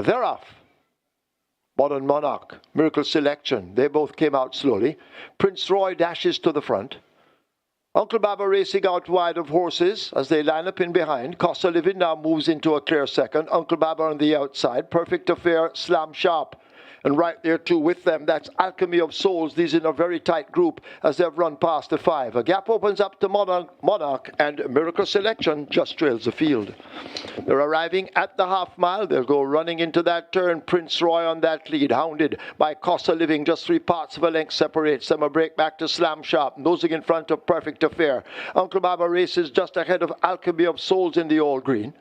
They're off. Modern Monarch, Miracle Selection. They both came out slowly. Prince Roy dashes to the front. Uncle Baba racing out wide of horses as they line up in behind. Costa Living now moves into a clear second. Uncle Baba on the outside. Perfect Affair, Slam Sharp. And right there too with them, that's Alchemy of Souls. These in a very tight group as they've run past the 5. A gap opens up to Monarch and Miracle Selection just trails the field. They're arriving at the half mile. They'll go running into that turn. Prince Roy on that lead, hounded by Costa Living. Just 3 parts of a length separates them. A break back to Slam Sharp, nosing in front of Perfect Affair. Uncle Baba races just ahead of Alchemy of Souls in the all green.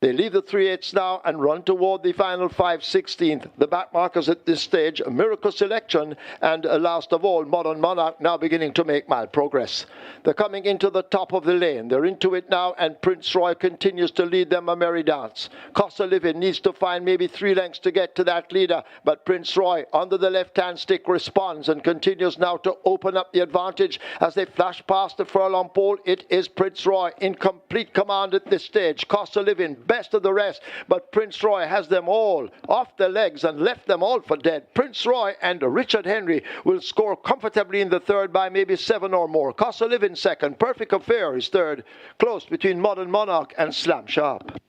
They leave the 3/8 now and run toward the final 5/16. The back markers at this stage, Miracle Selection and last of all, Modern Monarch now beginning to make mild progress. They're coming into the top of the lane. They're into it now and Prince Roy continues to lead them a merry dance. Costa Living needs to find maybe 3 lengths to get to that leader, but Prince Roy under the left-hand stick responds and continues now to open up the advantage as they flash past the furlong pole. It is Prince Roy in complete command at this stage. Costa Living best of the rest, but Prince Roy has them all off their legs and left them all for dead. Prince Roy and Richard Henry will score comfortably in the third by maybe 7 or more. Costa Living second, Perfect Affair is third, close between Modern Monarch and Slam Sharp.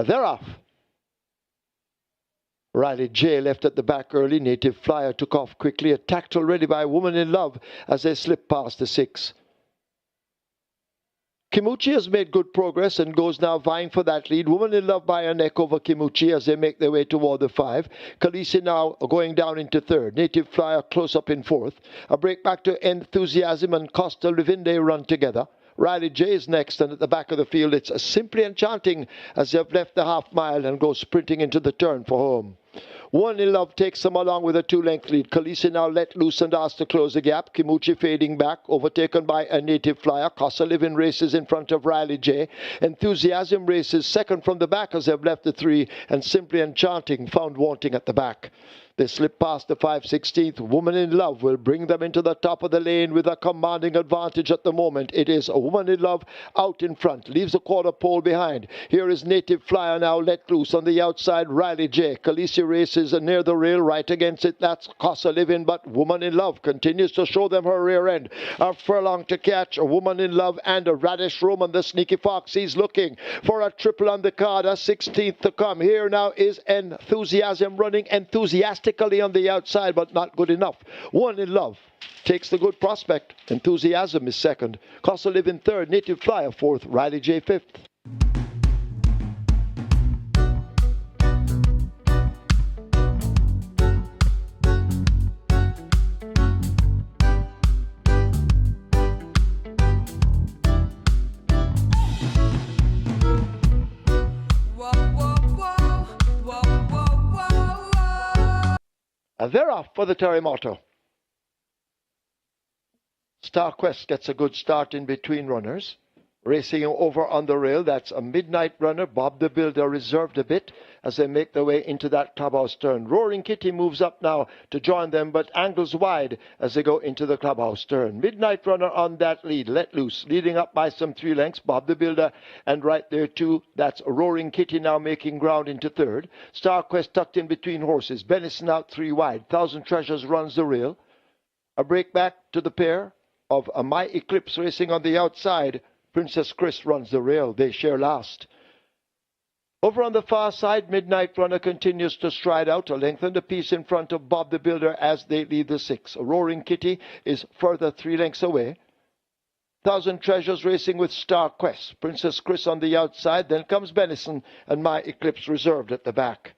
They're off. Riley J left at the back early. Native Flyer took off quickly. Attacked already by Woman in Love as they slipped past the 6. Kimuchi has made good progress and goes now vying for that lead. Woman in Love by a neck over Kimuchi as they make their way toward the 5. Khaleesi now going down into 3rd. Native Flyer close up in 4th. A break back to Enthusiasm and Costa Living. They run together. Riley J is next, and at the back of the field it's Simply Enchanting as they've left the half mile and go sprinting into the turn for home. One in Love takes them along with a 2-length lead. Khaleesi now let loose and asked to close the gap. Kimuchi fading back, overtaken by a Native Flyer. Costa Living races in front of Riley J. Enthusiasm races second from the back as they've left the 3, and Simply Enchanting found wanting at the back. They slip past the 5/16th. Woman in Love will bring them into the top of the lane with a commanding advantage at the moment. It is a Woman in Love out in front, leaves a quarter pole behind. Here is Native Flyer now let loose on the outside. Riley J. Khaleesi races near the rail, right against it. That's Costa Living, but Woman in Love continues to show them her rear end. A furlong to catch. A Woman in Love and a Radish Roman, the sneaky fox. He's looking for a triple on the card. A 16th to come. Here now is Enthusiasm running enthusiastically on the outside, but not good enough. One in Love takes the good prospect. Enthusiasm is second. Costa Living third. Native Flyer fourth. Riley J fifth. And they're off for the Terremoto. Star Quest gets a good start in between runners. Racing over on the rail, that's a Midnight Runner. Bob the Builder reserved a bit as they make their way into that clubhouse turn. Roaring Kitty moves up now to join them, but angles wide as they go into the clubhouse turn. Midnight Runner on that lead, let loose, leading up by some 3 lengths. Bob the Builder, and right there too, that's Roaring Kitty now making ground into third. Star Quest tucked in between horses. Bennison out 3 wide. Thousand Treasures runs the rail. A break back to the pair of My Eclipse racing on the outside. Princess Chris runs the rail. They share last. Over on the far side, Midnight Runner continues to stride out, a length and a piece in front of Bob the Builder as they lead the 6. Roaring Kitty is further 3 lengths away. Thousand Treasures racing with Star Quest. Princess Chris on the outside. Then comes Bennison and My Eclipse reserved at the back.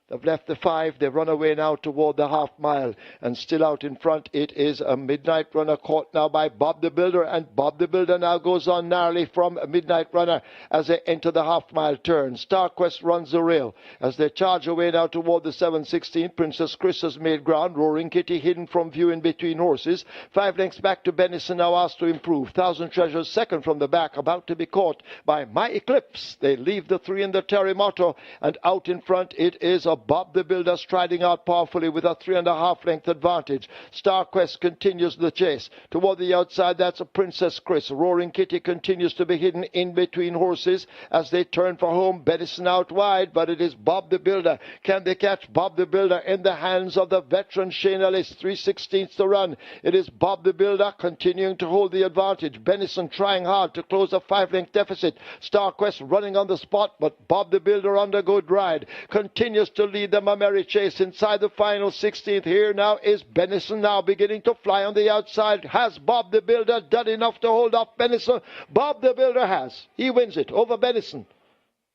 They've left the 5. They've run away now toward the half mile. And still out in front, it is a Midnight Runner caught now by Bob the Builder. And Bob the Builder now goes on narrowly from a Midnight Runner as they enter the half mile turn. StarQuest runs the rail as they charge away now toward the 7:16. Princess Chris has made ground. Roaring Kitty hidden from view in between horses. 5 lengths back to Bennison, now asked to improve. Thousand Treasures second from the back, about to be caught by My Eclipse. They leave the 3 in the Terremoto, and out in front it is a Bob the Builder striding out powerfully with a 3.5 length advantage. StarQuest continues the chase. Toward the outside, that's a Princess Chris. Roaring Kitty continues to be hidden in between horses as they turn for home. Bennison out wide, but it is Bob the Builder. Can they catch Bob the Builder in the hands of the veteran Shane Ellis? 3/16 to run. It is Bob the Builder continuing to hold the advantage. Bennison trying hard to close a 5-length deficit. StarQuest running on the spot, but Bob the Builder under good ride continues to lead them a merry chase inside the final 16th. Here now is Bennison now beginning to fly on the outside. Has Bob the Builder done enough to hold off Bennison? Bob the Builder has. He wins it over Bennison.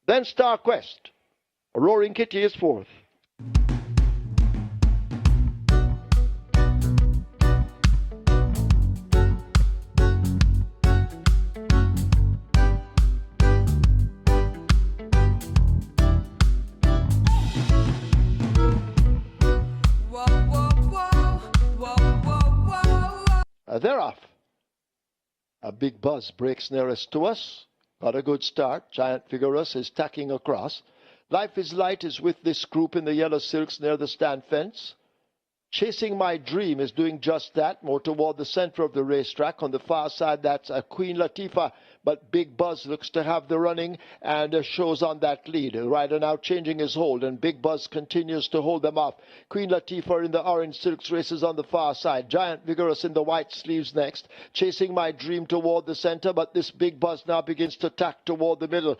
Then StarQuest. Roaring Kitty is 4th. They're off. A big buzz breaks nearest to us. Got a good start. Giant Vigorous is tacking across. Life is Light is with this group in the yellow silks near the stand fence. Chasing My Dream is doing just that, more toward the center of the racetrack. On the far side, that's Queen Latifah, but Big Buzz looks to have the running and shows on that lead. The rider now changing his hold, and Big Buzz continues to hold them off. Queen Latifah in the orange silks races on the far side. Giant Vigorous in the white sleeves next. Chasing My Dream toward the center, but this Big Buzz now begins to tack toward the middle.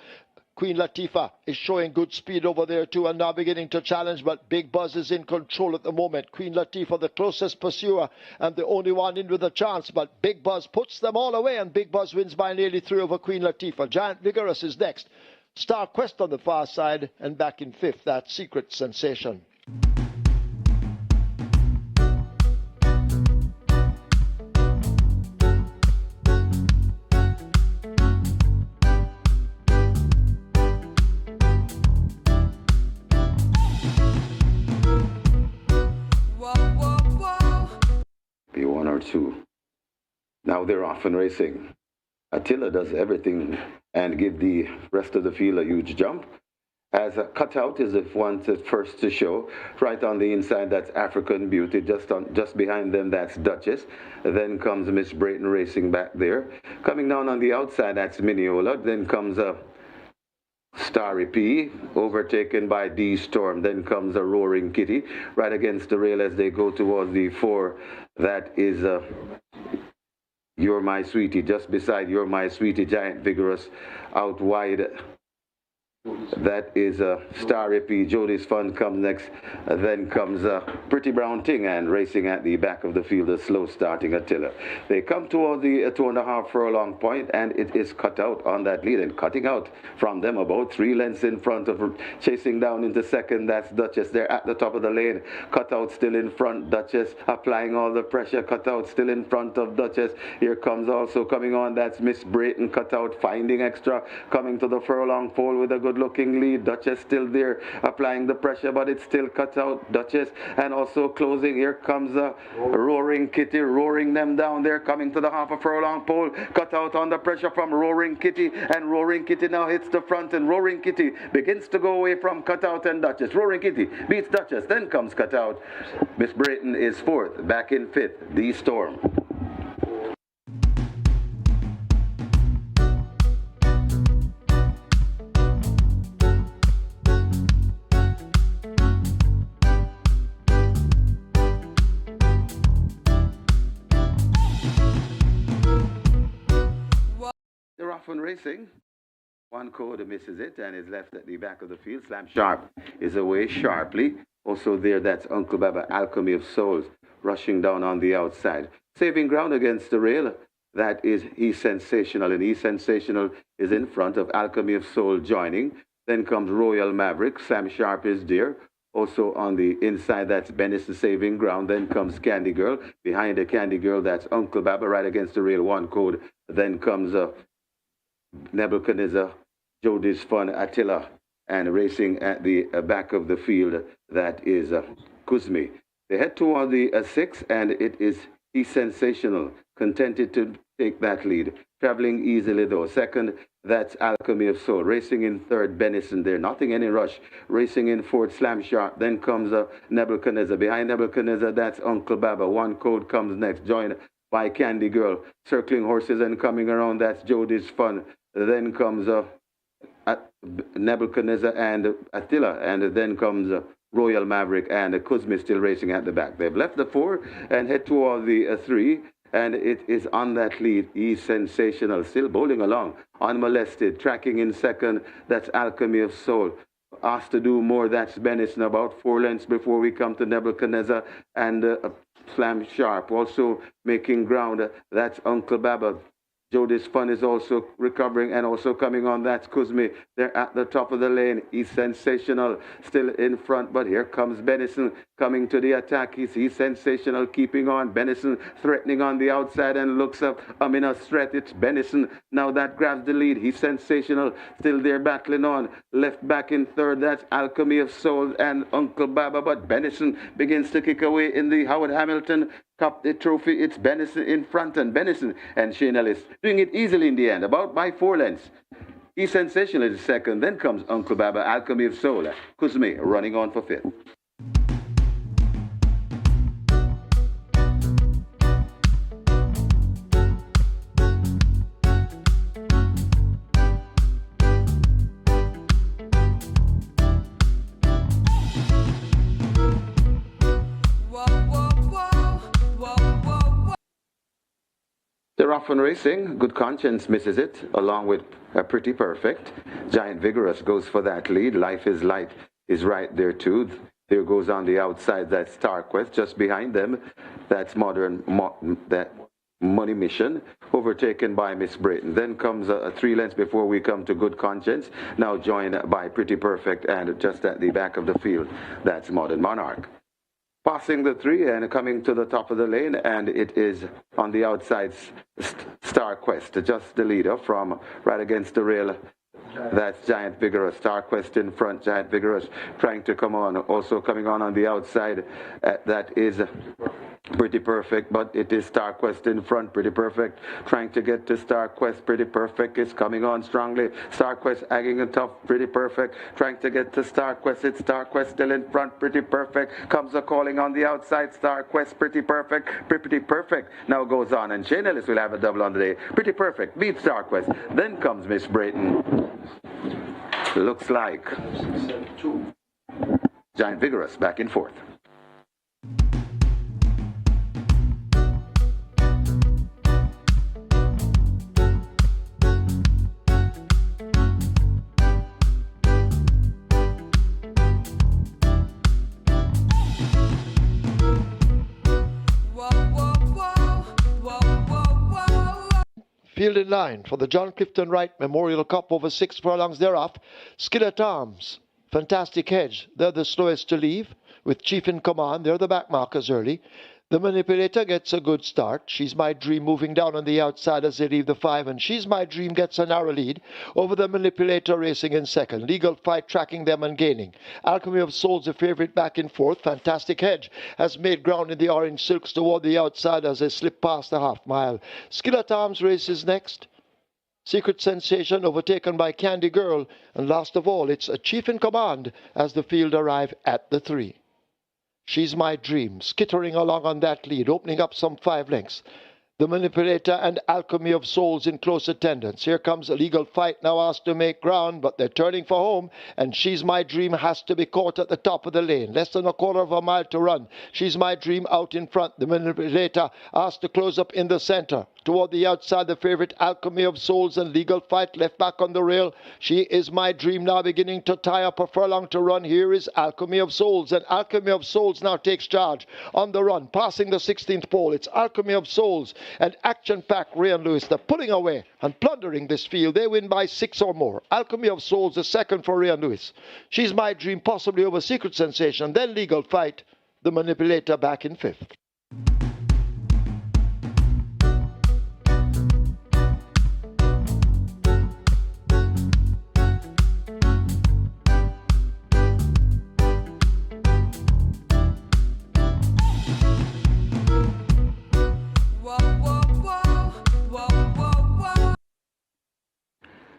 Queen Latifah is showing good speed over there too and now beginning to challenge, but Big Buzz is in control at the moment. Queen Latifah the closest pursuer and the only one in with a chance, but Big Buzz puts them all away and Big Buzz wins by nearly 3 over Queen Latifah. Giant Vigorous is next. StarQuest on the far side, and back in 5th, that Secret Sensation. Now they're off and racing. Attila does everything and give the rest of the field a huge jump. As a cutout is if wanted first to show. Right on the inside, that's African Beauty. Just behind them, that's Duchess. Then comes Miss Brayton racing back there. Coming down on the outside, that's Mineola. Then comes Starry P, overtaken by D Storm. Then comes a Roaring Kitty, right against the rail as they go towards the 4. That is You're My Sweetie. Just beside You're My Sweetie, Giant Vigorous out wide. That is Starry P. Jody's Fun comes next. Then comes Pretty Brown Thing, and racing at the back of the field, a slow starting Attila. They come toward the 2.5 furlong point, and it is cut out on that lead, and cutting out from them about 3 lengths in front of, chasing down into second, that's Duchess. They're at the top of the lane. Cut out still in front, Duchess applying all the pressure. Cut out still in front of Duchess. Here comes also coming on, that's Miss Brayton. Cut out finding extra, coming to the furlong pole with a good looking lead. Duchess still there applying the pressure, but it's still cut out. Duchess and also closing. Here comes a Roaring Kitty, roaring them down. They're coming to the half a furlong pole. Cut out on the pressure from Roaring Kitty, and Roaring Kitty now hits the front, and Roaring Kitty begins to go away from Cut Out and Duchess. Roaring Kitty beats Duchess, then comes Cut Out. Miss Brayton is 4th, back in 5th, D Storm. Often racing. One quarter misses it and is left at the back of the field. Slam Sharp is away sharply. Also there, that's Uncle Baba, Alchemy of Souls, rushing down on the outside. Saving ground against the rail. That is He's Sensational, and He's Sensational is in front of Alchemy of Soul joining. Then comes Royal Maverick. Sam Sharp is there. Also on the inside, that's Bennison saving ground. Then comes Candy Girl. Behind the Candy Girl, that's Uncle Baba right against the rail, one code. Then comes Nebuchadnezzar, Jody's Fun, Attila. And racing at the back of the field, that is Kuzmi. They head toward the 6, and it is He's Sensational, contented to take that lead. Traveling easily, though. Second, that's Alchemy of Soul. Racing in third, Bennison. There, nothing any rush. Racing in fourth, Slam Sharp. Then comes Nebuchadnezzar. Behind Nebuchadnezzar, that's Uncle Baba. One code comes next, joined by Candy Girl. Circling horses and coming around, that's Jody's Fun. Then comes Nebuchadnezzar and Attila, and then comes Royal Maverick and Kuzmi still racing at the back. They've left the 4 and head toward the 3, and it is on that lead. He's Sensational, still bowling along, unmolested, tracking in second. That's Alchemy of Soul. Asked to do more, that's Bennison, about 4 lengths before we come to Nebuchadnezzar and Slam Sharp. Also making ground, that's Uncle Baba. Jody's Fun is also recovering and also coming on. That's Kuzmi. They're at the top of the lane. He's Sensational, still in front, but here comes Bennison coming to the attack. He's Sensational, keeping on. Bennison threatening on the outside and looks up. A threat. It's Bennison. Now that grabs the lead. He's Sensational, still there battling on. Left back in third. That's Alchemy of Souls and Uncle Baba, but Bennison begins to kick away in the Howard Hamilton Cup, the trophy. It's Bennison in front, and Bennison and Shane Ellis doing it easily in the end, about by 4 lengths. He's Sensational is second. Then comes Uncle Baba, Alchemy of Soul. Kuzmi running on for 5th. They're off and racing. Good Conscience misses it, along with Pretty Perfect. Giant Vigorous goes for that lead. Life is Light is right there too. There goes on the outside, that's Star Quest. Just behind them, that's that Money Mission, overtaken by Miss Brayton. Then comes 3 lengths before we come to Good Conscience, now joined by Pretty Perfect, and just at the back of the field, that's Modern Monarch. Passing the 3 and coming to the top of the lane, and it is on the outside, Star Quest, just the leader from right against the rail. That's Giant Vigorous. Star Quest in front, Giant Vigorous trying to come on. Also coming on the outside, that is Pretty Perfect, but it is Star Quest in front. Pretty Perfect trying to get to Star Quest. Pretty Perfect is coming on strongly. Star Quest egging it tough. Pretty Perfect trying to get to Star Quest. It's Star Quest still in front. Pretty Perfect comes a calling on the outside. Star Quest, Pretty Perfect. Pretty Perfect now goes on, and Shane Ellis will have a double on the day. Pretty Perfect beats Star Quest. Then comes Miss Brayton. Looks like Giant Vigorous back in 4th. Field in line for the John Clifton Wright Memorial Cup over 6 furlongs thereof. Skillet Arms, Fantastic Hedge, they're the slowest to leave, with Chief in command. They're the back markers early. The Manipulator gets a good start. She's My Dream moving down on the outside as they leave the 5, and She's My Dream gets a narrow lead over the Manipulator racing in second. Legal Fight tracking them and gaining. Alchemy of Souls, the favourite, back in 4th. Fantastic Hedge has made ground in the orange silks toward the outside as they slip past the half mile. Skillet Arms races next. Secret Sensation overtaken by Candy Girl, and last of all, it's a Chief in command as the field arrive at the 3. She's My Dream, skittering along on that lead, opening up some 5 lengths. The Manipulator and Alchemy of Souls in close attendance. Here comes a Legal Fight, now asked to make ground, but they're turning for home, and She's My Dream has to be caught at the top of the lane. Less than a quarter of a mile to run. She's My Dream out in front. The Manipulator asked to close up in the center. Toward the outside, the favorite Alchemy of Souls and Legal Fight left back on the rail. She is My Dream now beginning to tie up a furlong to run. Here is Alchemy of Souls, and Alchemy of Souls now takes charge on the run, passing the 16th pole. It's Alchemy of Souls and action-packed Ray and Lewis. They're pulling away and plundering this field. They win by 6 or more. Alchemy of Souls, the second for Ray and Lewis. She's My Dream, possibly over Secret Sensation. Then Legal Fight, the manipulator, back in 5th.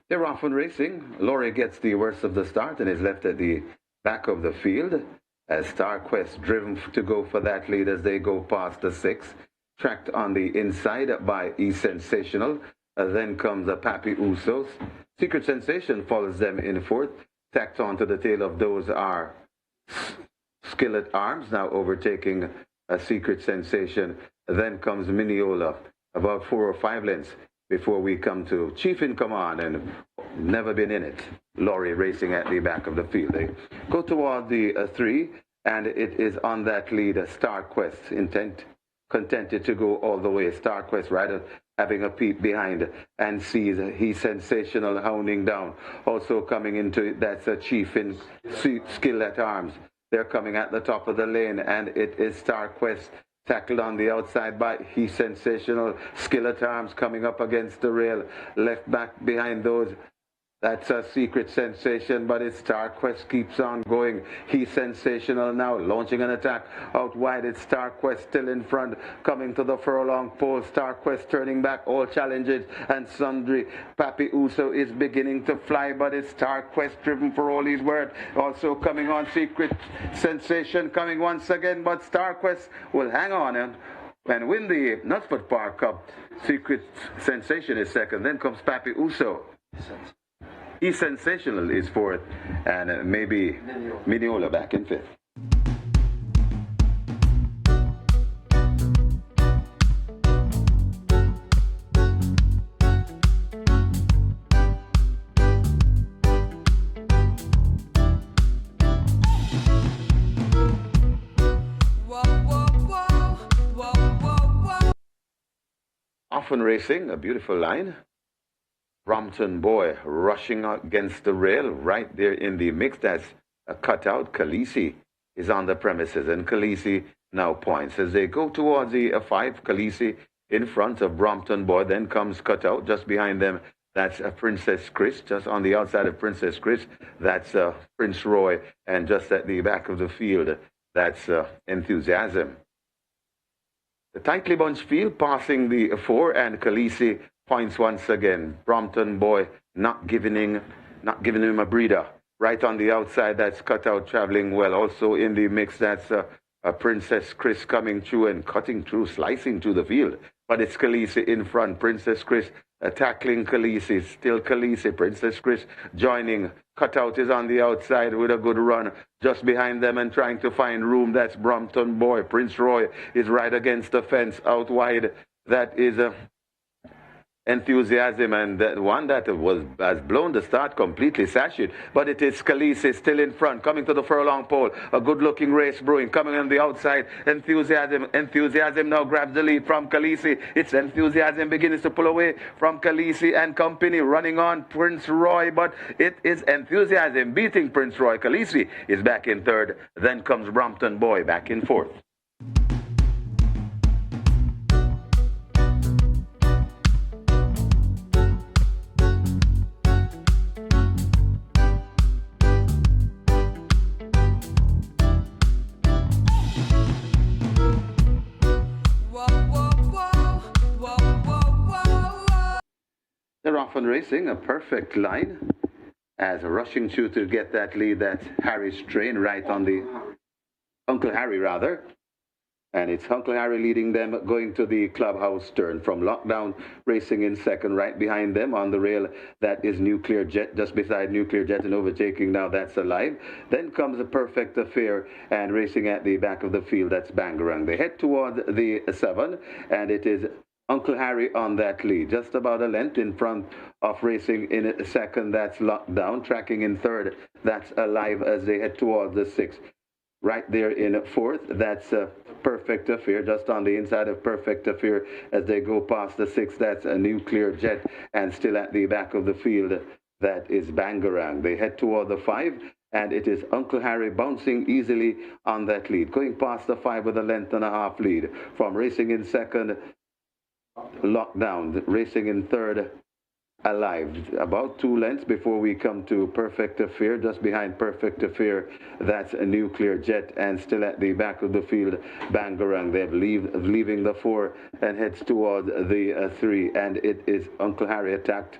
They're off and racing. Laurie gets the worst of the start and is left at the back of the field as Star Quest driven to go for that lead as they go past the 6. Tracked on the inside by E Sensational. Then comes the Papi Usos. Secret Sensation follows them in 4th. Tacked onto the tail of those are Skillet Arms, now overtaking a Secret Sensation. Then comes Miniola, about 4 or 5 lengths before we come to Chief in Command and Never Been In It. Laurie racing at the back of the field. They go toward the 3, and it is on that lead, Star Quest, contented to go all the way. Star Quest rider having a peep behind and sees He's Sensational hounding down. Also coming into it, that's a Chief in Skill at Arms. They're coming at the top of the lane, and it is Star Quest tackled on the outside by He's Sensational. Skill at Arms coming up against the rail. Left back behind those. That's a Secret Sensation, but it's Star Quest keeps on going. He's Sensational now, launching an attack out wide. It's Star Quest still in front, coming to the furlong pole. Star Quest turning back, all challenges and sundry. Papi Uso is beginning to fly, but it's Star Quest driven for all his worth. Also coming on, Secret Sensation coming once again, but Star Quest will hang on and win the Knutsford Park Cup. Secret Sensation is second, then comes Papi Uso. He's Sensational is 4th, and maybe Miniola back in 5th. Often racing, a beautiful line. Brompton Boy rushing against the rail right there in the mix. That's a cutout. Khaleesi is on the premises, and Khaleesi now points as they go towards the 5. Khaleesi in front of Brompton Boy. Then comes cutout just behind them. That's Princess Chris. Just on the outside of Princess Chris, that's Prince Roy. And just at the back of the field, that's Enthusiasm. The tightly bunched field passing the 4, and Khaleesi points once again. Brompton Boy not giving him a breather. Right on the outside, that's cutout traveling well. Also in the mix, that's a Princess Chris coming through and cutting through, slicing through the field. But it's Khaleesi in front. Princess Chris tackling Khaleesi. Still Khaleesi. Princess Chris joining. Cutout is on the outside with a good run. Just behind them and trying to find room. That's Brompton Boy. Prince Roy is right against the fence out wide. That is Enthusiasm, and that one that has blown the start completely sashayed, but it is Khaleesi still in front, coming to the furlong pole. A good-looking race brewing, coming on the outside. Enthusiasm now grabs the lead from Khaleesi. It's Enthusiasm begins to pull away from Khaleesi and company, running on Prince Roy, but it is Enthusiasm beating Prince Roy. Khaleesi is back in 3rd. Then comes Brompton Boy back in 4th. They're off and racing, a perfect line as rushing through to get that lead. That's Harry's train right on the Uncle Harry rather. And it's Uncle Harry leading them, going to the clubhouse turn from Lockdown, racing in 2nd. Right behind them on the rail, that is Nuclear Jet, just beside Nuclear Jet and overtaking now, that's Alive. Then comes a Perfect Affair, and racing at the back of the field, that's Bangarang. They head toward the 7, and it is Uncle Harry on that lead, just about a length in front of Racing in a second. That's Locked Down, tracking in third. That's Alive as they head towards the sixth. Right there in fourth, that's Perfect Affair, just on the inside of Perfect Affair as they go past the sixth. That's a Nuclear Jet, and still at the back of the field, that is Bangarang. They head toward the five, and it is Uncle Harry bouncing easily on that lead, going past the five with a length and a half lead from Racing in second. Lockdown, Racing in third. Alive, about 2 lengths before we come to Perfect Affair. Just behind Perfect Affair, that's a Nuclear Jet, and still at the back of the field, Bangarang. They're leaving the 4 and heads toward the 3, and it is Uncle Harry attacked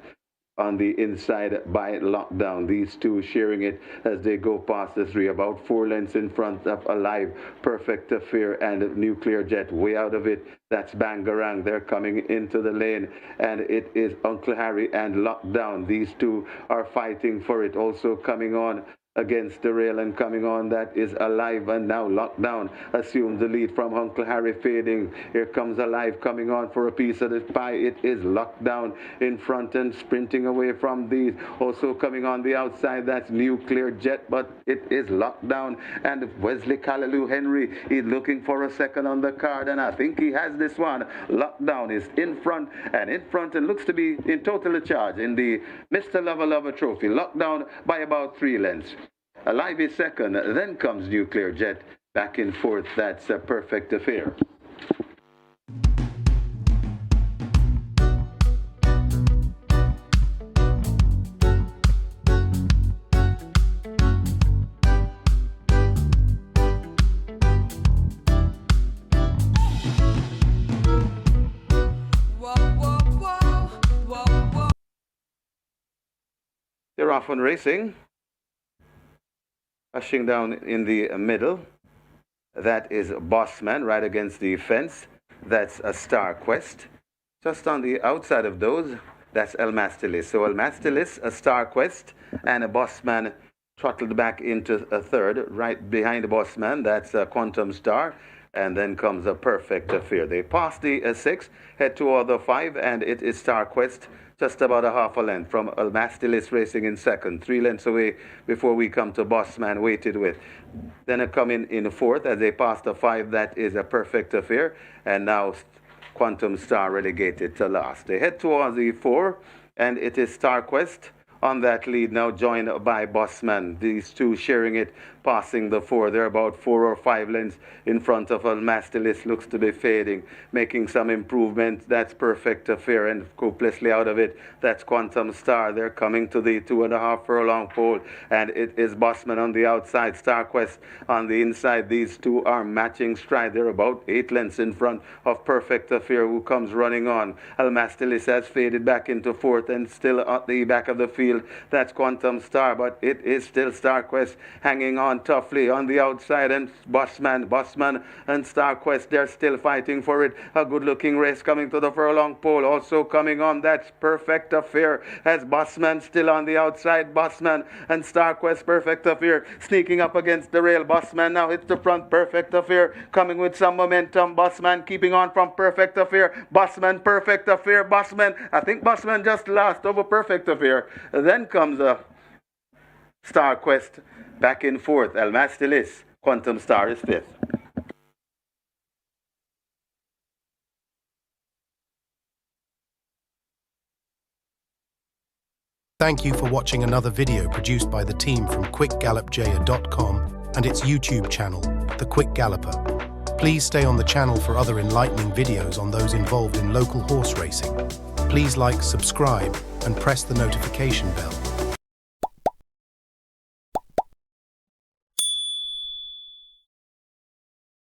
on the inside by Lockdown. These two sharing it as they go past the 3, about 4 lengths in front of Alive, Perfect Affair, and Nuclear Jet way out of it. That's Bangarang. They're coming into the lane, and it is Uncle Harry and Lockdown. These two are fighting for it. Also coming on against the rail and coming on, that is Alive, and now Lockdown assumes the lead from Uncle Harry, fading. Here comes Alive coming on for a piece of the pie. It is Lockdown in front and sprinting away from these. Also coming on the outside, that's Nuclear Jet, but it is Lockdown, and Wesley Callaloo Henry is looking for a second on the card, and I think he has this one. Lockdown is in front and looks to be in total charge in the Mr. Lover Lover Trophy. Lockdown by about 3 lengths. Alive is second, then comes Nuclear Jet. Back in fourth, that's a Perfect Affair. They're off on Racing. Pushing down in the middle, that is Bossman right against the fence. That's a Star Quest. Just on the outside of those, that's El Mastilis. So El Mastilis, a Star Quest, and a Bossman throttled back into a third. Right behind the Bossman, that's a Quantum Star. And then comes a Perfect Affair. They pass the 6, head toward the 5, and it is Star Quest, just about a half a length from El Mastilis Racing in second, 3 lengths away before we come to Bossman waited with. Then a come in fourth as they pass the 5, that is a Perfect Affair, and now Quantum Star relegated to last. They head towards the 4, and it is Star Quest on that lead, now joined by Bossman. These two sharing it, passing the 4. They're about 4 or 5 lengths in front of El Mastilis. Looks to be fading, making some improvement. That's Perfect Affair, and hopelessly out of it, that's Quantum Star. They're coming to the 2.5 furlong pole, and it is Bossman on the outside, Star Quest on the inside. These two are matching stride. They're about 8 lengths in front of Perfect Affair, who comes running on. El Mastilis has faded back into fourth, and still at the back of the field, that's Quantum Star, but it is still Star Quest hanging on toughly on the outside, and Bossman and Star Quest, they're still fighting for it. A good looking race coming to the furlong pole. Also coming on, that's Perfect Affair, as Bossman still on the outside. Bossman and Star Quest, Perfect Affair sneaking up against the rail. Bossman now hits the front. Perfect Affair coming with some momentum. Bossman keeping on from Perfect Affair. Bossman, Perfect Affair, Bossman. I think Bossman just lost over Perfect Affair. Then comes a Star Quest back in fourth. El Mastilis, Quantum Star is fifth. Thank you for watching another video produced by the team from QuickGallopJaya.com and its YouTube channel, The Quick Galloper. Please stay on the channel for other enlightening videos on those involved in local horse racing. Please like, subscribe, and press the notification bell.